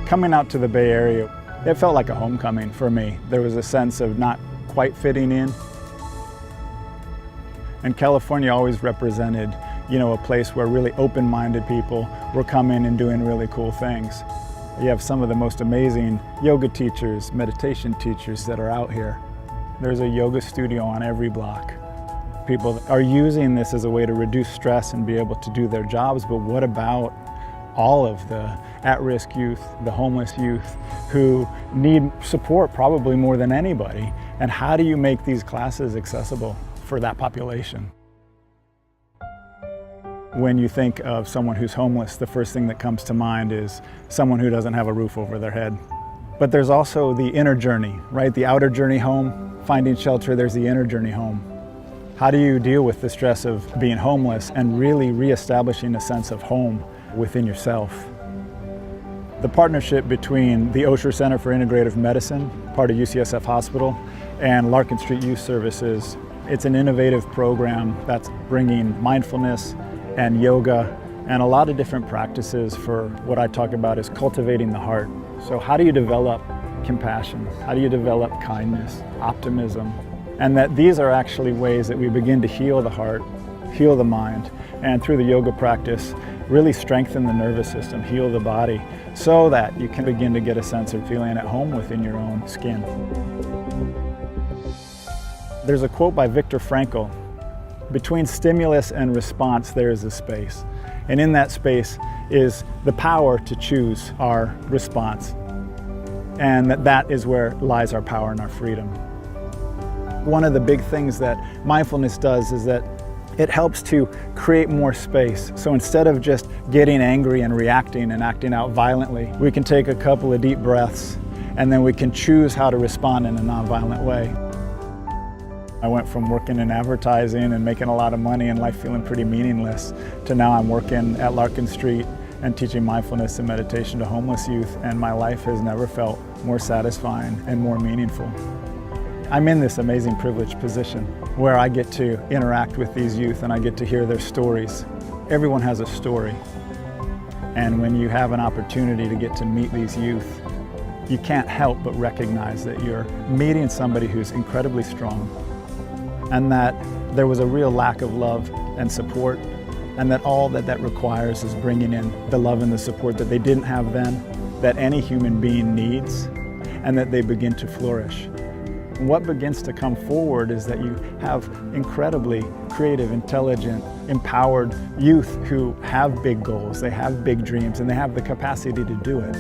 Coming out to the Bay Area, it felt like a homecoming for me. There was a sense of not quite fitting in. And California always represented, a place where really open-minded people were coming and doing really cool things. You have some of the most amazing yoga teachers, meditation teachers that are out here. There's a yoga studio on every block. People are using this as a way to reduce stress and be able to do their jobs, but what about all of the at-risk youth, the homeless youth who need support probably more than anybody? And how do you make these classes accessible for that population? When you think of someone who's homeless, the first thing that comes to mind is someone who doesn't have a roof over their head. But there's also the inner journey, right? The outer journey home, finding shelter, there's the inner journey home. How do you deal with the stress of being homeless and really reestablishing a sense of home within yourself? The partnership between the Osher Center for Integrative Medicine, part of UCSF Hospital, and Larkin Street Youth Services, it's an innovative program that's bringing mindfulness and yoga and a lot of different practices for what I talk about is cultivating the heart. So how do you develop compassion? How do you develop kindness, optimism? And that these are actually ways that we begin to heal the heart, heal the mind, and through the yoga practice, really strengthen the nervous system, heal the body, so that you can begin to get a sense of feeling at home within your own skin. There's a quote by Viktor Frankl, between stimulus and response there is a space. And in that space is the power to choose our response. And that is where lies our power and our freedom. One of the big things that mindfulness does is that it helps to create more space. So instead of just getting angry and reacting and acting out violently, we can take a couple of deep breaths and then we can choose how to respond in a nonviolent way. I went from working in advertising and making a lot of money and life feeling pretty meaningless to now I'm working at Larkin Street and teaching mindfulness and meditation to homeless youth, and my life has never felt more satisfying and more meaningful. I'm in this amazing privileged position where I get to interact with these youth and I get to hear their stories. Everyone has a story. And when you have an opportunity to get to meet these youth, you can't help but recognize that you're meeting somebody who's incredibly strong, and that there was a real lack of love and support, and that all that requires is bringing in the love and the support that they didn't have then, that any human being needs, and that they begin to flourish. And what begins to come forward is that you have incredibly creative, intelligent, empowered youth who have big goals, they have big dreams, and they have the capacity to do it.